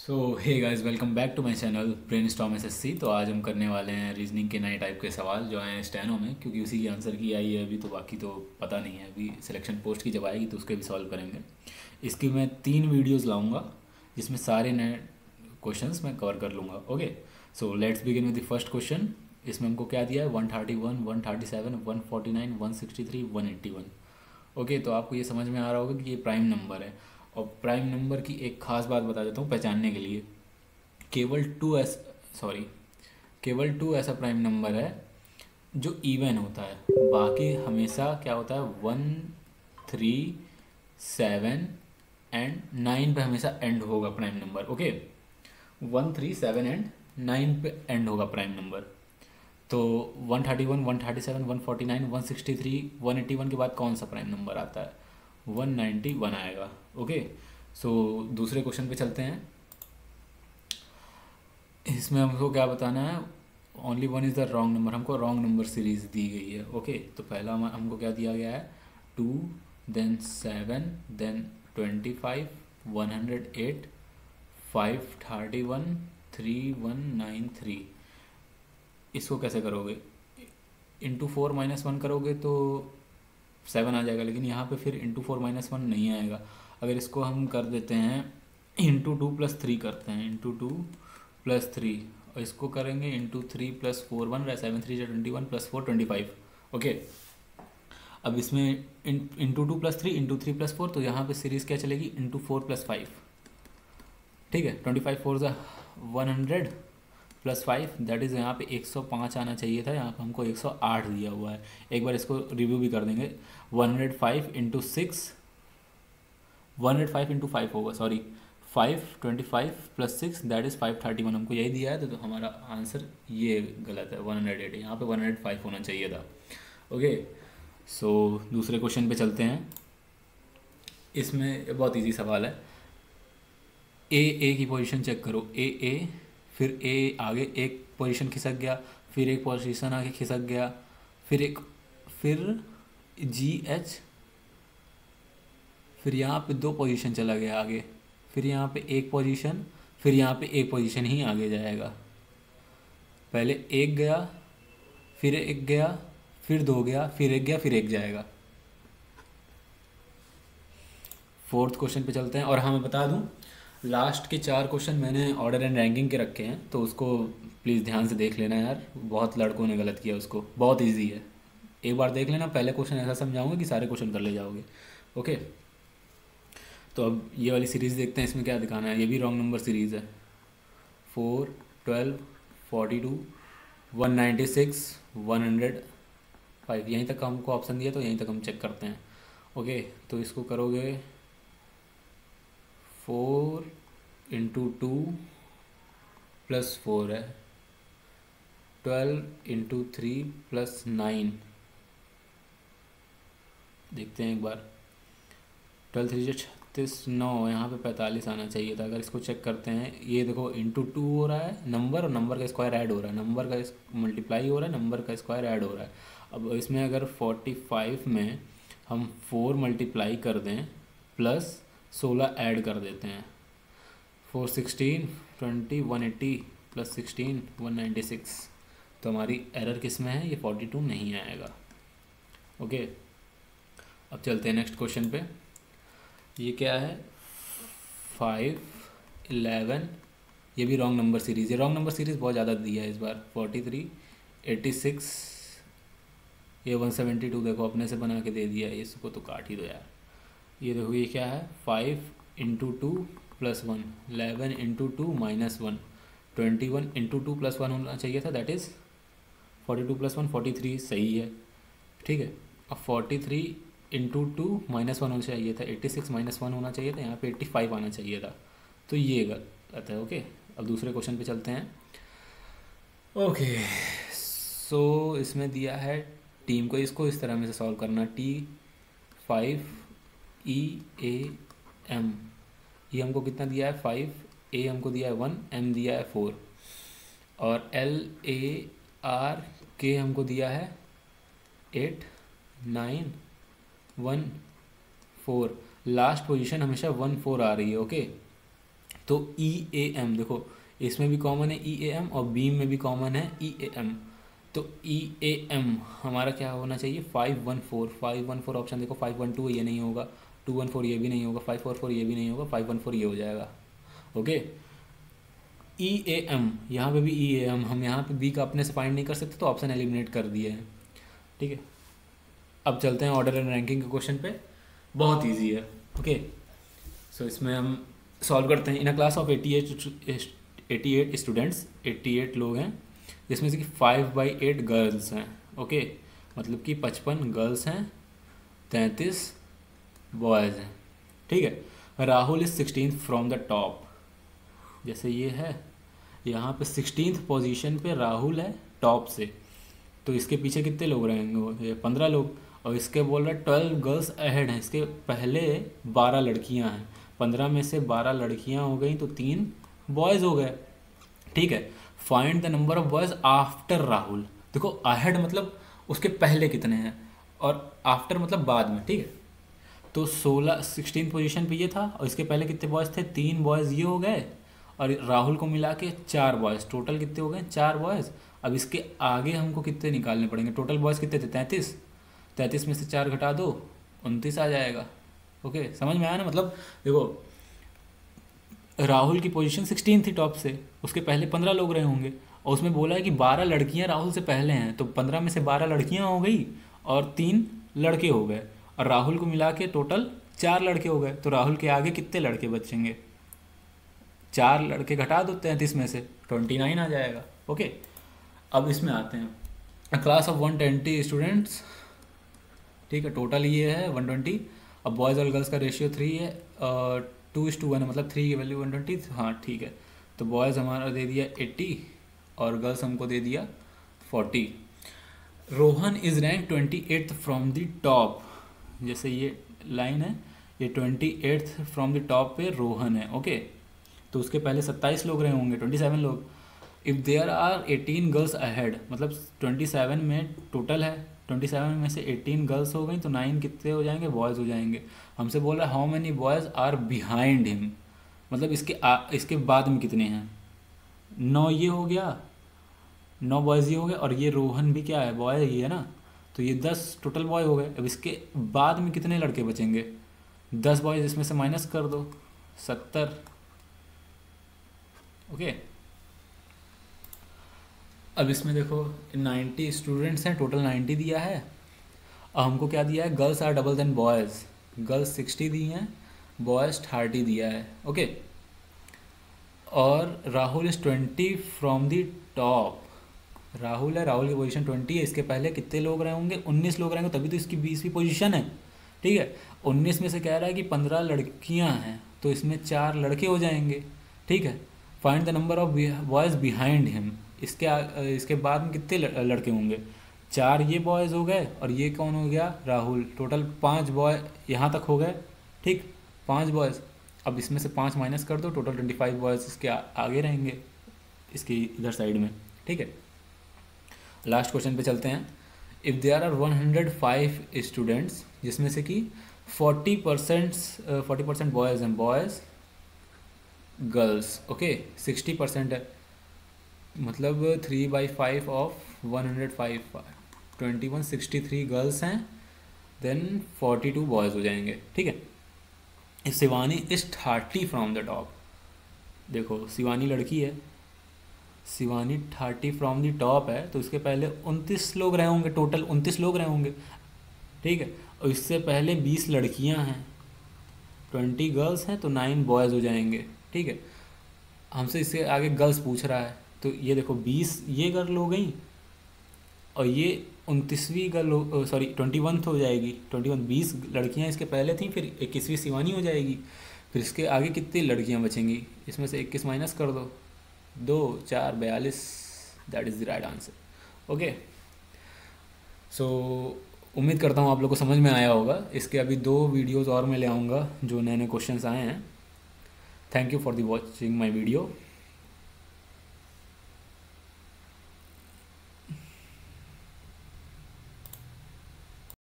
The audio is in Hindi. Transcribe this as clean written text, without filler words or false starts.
So hey guys, welcome back to my channel brainstorm SSC. तो आज हम करने वाले हैं रीजनिंग के नए टाइप के सवाल जो हैं स्टेनो में, क्योंकि उसी की आंसर की आई है अभी, तो बाकी तो पता नहीं है। अभी सिलेक्शन पोस्ट की जब आएगी तो उसके भी सॉल्व करेंगे। इसकी मैं 3 वीडियोस लाऊंगा जिसमें सारे नए क्वेश्चंस मैं कवर कर लूँगा। Okay, so let's begin with the first question. इसमें हमको क्या दिया है? 131, 137, 149, 163, 181। ओके, तो आपको ये समझ में आ रहा होगा कि ये प्राइम नंबर है। और प्राइम नंबर की एक खास बात बता देता हूँ पहचानने के लिए। केवल टू एस सॉरी केवल टू ऐसा प्राइम नंबर है जो इवन होता है। बाकी हमेशा क्या होता है? 1, 3, 7 एंड 9 पे हमेशा एंड होगा प्राइम नंबर। ओके, 1, 3, 7 एंड 9 पे एंड होगा प्राइम नंबर। तो 131, 137, 149, 163, 181 के बाद कौन सा प्राइम नंबर आता है? 191 आएगा। ओके, सो दूसरे क्वेश्चन पे चलते हैं। इसमें हमको क्या बताना है? Only one is the wrong number. हमको रॉन्ग नंबर सीरीज दी गई है। ओके, तो पहला हमको क्या दिया गया है? 2, देन 7, देन 25, 108, 531, 3193। इसको कैसे करोगे? इंटू 4 - 1 करोगे तो 7 आ जाएगा, लेकिन यहाँ पे फिर इंटू 4 - 1 नहीं आएगा। अगर इसको हम कर देते हैं इंटू 2 + 3 करते हैं, इंटू 2 + 3, और इसको करेंगे इंटू 3 + 4, 1 7 3 21 +4 25। ओके, अब इसमें इंटू 2 + 3, इंटू 3 + 4, तो यहाँ पे सीरीज़ क्या चलेगी? इंटू 4 + 5। ठीक है, 25 4 100 +5, दैट इज़ यहाँ पे 105 आना चाहिए था। यहाँ पे हमको 108 दिया हुआ है। एक बार इसको रिव्यू भी कर देंगे। 105 × 6, 105 × 5 होगा, सॉरी 525 + 6, दैट इज़ 531। हमको यही दिया है, तो हमारा आंसर ये गलत है। 108, यहाँ पे 105 होना चाहिए था। ओके, सो दूसरे क्वेश्चन पे चलते हैं। इसमें बहुत इजी सवाल है। ए की पोजीशन चेक करो। ए, फिर ए आगे एक पोजीशन खिसक गया, फिर एक पोजीशन आगे खिसक गया, फिर GH, फिर यहाँ पे 2 पोजीशन चला गया आगे, फिर यहाँ पे एक पोजीशन, फिर यहाँ पे एक पोजीशन ही आगे जाएगा। पहले एक गया, फिर एक गया, फिर 2 गया, फिर एक गया, फिर एक जाएगा। फोर्थ क्वेश्चन पे चलते हैं। और हाँ, मैं बता दूँ, लास्ट के 4 क्वेश्चन मैंने ऑर्डर एंड रैंकिंग के रखे हैं, तो उसको प्लीज़ ध्यान से देख लेना यार। बहुत लड़कों ने गलत किया उसको। बहुत इजी है, एक बार देख लेना। पहले क्वेश्चन ऐसा समझाऊंगा कि सारे क्वेश्चन कर ले जाओगे। ओके, तो अब ये वाली सीरीज़ देखते हैं। इसमें क्या दिखाना है? ये भी रॉन्ग नंबर सीरीज़ है। 4, 12, 42, 196, 105। यहीं तक हमको ऑप्शन दिया, तो यहीं तक हम चेक करते हैं। ओके, तो इसको करोगे 4 × 2 + 4 है, 12 × 3 + 9। देखते हैं एक बार। 12 3 36, 9, यहाँ पे 45 आना चाहिए था। अगर इसको चेक करते हैं, ये देखो इंटू 2 हो रहा है नंबर, और नंबर का स्क्वायर ऐड हो रहा है, नंबर का मल्टीप्लाई हो रहा है, नंबर का स्क्वायर ऐड हो रहा है। अब इसमें अगर 45 में हम 4 मल्टीप्लाई कर दें प्लस 16 ऐड कर देते हैं, 4 16 20 180 + 16 196, तो हमारी एरर किस में है? ये 42 नहीं आएगा। ओके, अब चलते हैं नेक्स्ट क्वेश्चन पे। ये क्या है? 5, 11। ये भी रॉन्ग नंबर सीरीज़ है। रॉन्ग नंबर सीरीज़ बहुत ज़्यादा दी है इस बार। 43, 86, ये 172 देखो अपने से बना के दे दिया है। इसको तो काट ही दो यार। ये देखो, ये क्या है? 5 × 2 + 1, 11 × 2 - 1, 21 × 2 + 1 होना चाहिए था, दैट इज़ 42 + 1 43। सही है, ठीक है। अब 43 × 2 - 1 होना चाहिए था, 86 - 1 होना चाहिए था, यहाँ पे 85 आना चाहिए था, तो ये गलत है। ओके, अब दूसरे क्वेश्चन पे चलते हैं। ओके, सो इसमें दिया है टीम को, इसको इस तरह में से सॉल्व करना। T5EAM, ये हमको कितना दिया है? 5, A हमको दिया है 1, M दिया है 4, और LARK हमको दिया है 8, 9, 1 4। लास्ट पोजीशन हमेशा 1 4 आ रही है। ओके, तो ई ए एम देखो, इसमें भी कॉमन है ई ए एम और बीम में भी कॉमन है ई ए एम। तो ई ए एम हमारा क्या होना चाहिए 514। 514 ऑप्शन देखो, 512 ये नहीं होगा, 214 ये भी नहीं होगा, 544 ये भी नहीं होगा, 514 ये हो जाएगा। ओके, ई ए एम, यहाँ पे भी ई ए एम, हम यहाँ पे बी का अपने से फाइंड नहीं कर सकते तो ऑप्शन एलिमिनेट कर दिए हैं। ठीक है, अब चलते हैं ऑर्डर एंड रैंकिंग के क्वेश्चन पे। बहुत ईजी है। ओके, सो इसमें हम सॉल्व करते हैं। इन अ क्लास ऑफ 88 स्टूडेंट्स, 88 लोग हैं, जिसमें से कि 5/8 गर्ल्स हैं। ओके, मतलब कि 55 गर्ल्स हैं, 33 बॉयज़ हैं। ठीक है, Rahul is 16th from the top. जैसे ये है, यहाँ पे 16th पोजीशन पे राहुल है टॉप से, तो इसके पीछे कितने लोग रहेंगे? वो ये 15 लोग। और इसके बोल रहा है 12 गर्ल्स अहेड हैं, इसके पहले 12 लड़कियां हैं। 15 में से 12 लड़कियां हो गई तो 3 बॉयज़ हो गए। ठीक है, find the number of boys after Rahul. देखो अहेड मतलब उसके पहले कितने हैं, और आफ्टर मतलब बाद में। ठीक है, तो 16 पोजीशन पे ये था, और इसके पहले कितने बॉयज़ थे? 3 बॉयज़ ये हो गए, और राहुल को मिला के 4 बॉयज़। टोटल कितने हो गए? 4 बॉयज़। अब इसके आगे हमको कितने निकालने पड़ेंगे? टोटल बॉयज़ कितने थे? 33। 33 में से 4 घटा दो, 29 आ जाएगा। ओके, समझ में आया ना? मतलब देखो, राहुल की पोजीशन 16 थी टॉप से, उसके पहले 15 लोग रहे होंगे, और उसमें बोला है कि 12 लड़कियां राहुल से पहले हैं, तो 15 में से 12 लड़कियां हो गई और 3 लड़के हो गए, और राहुल को मिला के टोटल 4 लड़के हो गए। तो राहुल के आगे कितने लड़के बचेंगे? 4 लड़के घटा दो 33 में से, 29 आ जाएगा। ओके, अब इसमें आते हैं। Class of 120 students. ठीक है, टोटल ये है 120। अब बॉयज़ और गर्ल्स का रेशियो 3 है, 2:1 है, मतलब 3 की वैल्यू 120। हाँ ठीक है, तो बॉयज़ हमारा दे दिया 80 और गर्ल्स हमको दे दिया 40। Rohan is rank 28th from the top. जैसे ये लाइन है, ये 28th फ्रॉम द टॉप पे रोहन है। ओके, तो उसके पहले 27 लोग रहे होंगे, 27 लोग। If there are 18 girls ahead, मतलब 27 में टोटल है, 27 में से 18 गर्ल्स हो गई तो 9 कितने हो जाएंगे? बॉयज़ हो जाएंगे। हमसे बोल रहा है how many boys are behind him, मतलब इसके बाद में कितने हैं? 9 ये हो गया, 9 बॉयज़ ये हो गए, और ये रोहन भी क्या है? बॉय ही है ना, तो ये 10 टोटल बॉय हो गए। अब इसके बाद में कितने लड़के बचेंगे? 10 बॉयज़ इसमें से माइनस कर दो, 70। ओके, अब इसमें देखो 90 स्टूडेंट्स हैं, टोटल 90 दिया है। अब हमको क्या दिया है? Girls are double than boys. Girls 60 दी हैं, बॉयज़ 30 दिया है। ओके, और Rahul is 20 from the top. Rahul है, राहुल की पोजीशन 20 है, इसके पहले कितने लोग रहे होंगे? 19 लोग रहेंगे, तभी तो इसकी 20वीं पोजीशन है। ठीक है, 19 में से कह रहा है कि 15 लड़कियां हैं, तो इसमें 4 लड़के हो जाएंगे। ठीक है, find the number of boys behind him. इसके बाद में कितने लड़के होंगे? 4 ये बॉयज़ हो गए, और ये कौन हो गया? राहुल। टोटल 5 बॉय यहाँ तक हो गए। ठीक, 5 बॉयज़। अब इसमें से 5 माइनस कर दो, टोटल 25 बॉयज़ इसके आगे रहेंगे, इसके इधर साइड में। ठीक है, लास्ट क्वेश्चन पे चलते हैं। इफ़ देयर आर 105 स्टूडेंट्स, जिसमें से कि 40% बॉयज़ हैं, बॉयज़ गर्ल्स। ओके, 60% है, मतलब 3/5 ऑफ 105, 21, 63 गर्ल्स हैं, देन 42 बॉयज़ हो जाएंगे। ठीक है, Shivani is 30 from the top. देखो शिवानी लड़की है, शिवानी 30 फ्रॉम द टॉप है, तो इसके पहले 29 लोग रहे होंगे, टोटल 29 लोग रहे होंगे। ठीक है, और इससे पहले 20 लड़कियां हैं, 20 गर्ल्स हैं, तो 9 बॉयज़ हो जाएंगे। ठीक है, हमसे इससे आगे गर्ल्स पूछ रहा है, तो ये देखो 20 ये गर्ल हो गई, और ये 29वीं गर्ल, सॉरी 21 हो जाएगी। 21, 20 लड़कियां इसके पहले थी, फिर 21वीं शिवानी हो जाएगी, फिर इसके आगे कितनी लड़कियां बचेंगी? इसमें से 21 माइनस कर दो, 2, 4, 42। That is the right answer. Okay, so उम्मीद करता हूँ आप लोग को समझ में आया होगा। इसके अभी 2 वीडियोज़ और मैं ले आऊँगा जो नए नए क्वेश्चंस आए हैं। Thank you for the watching my video.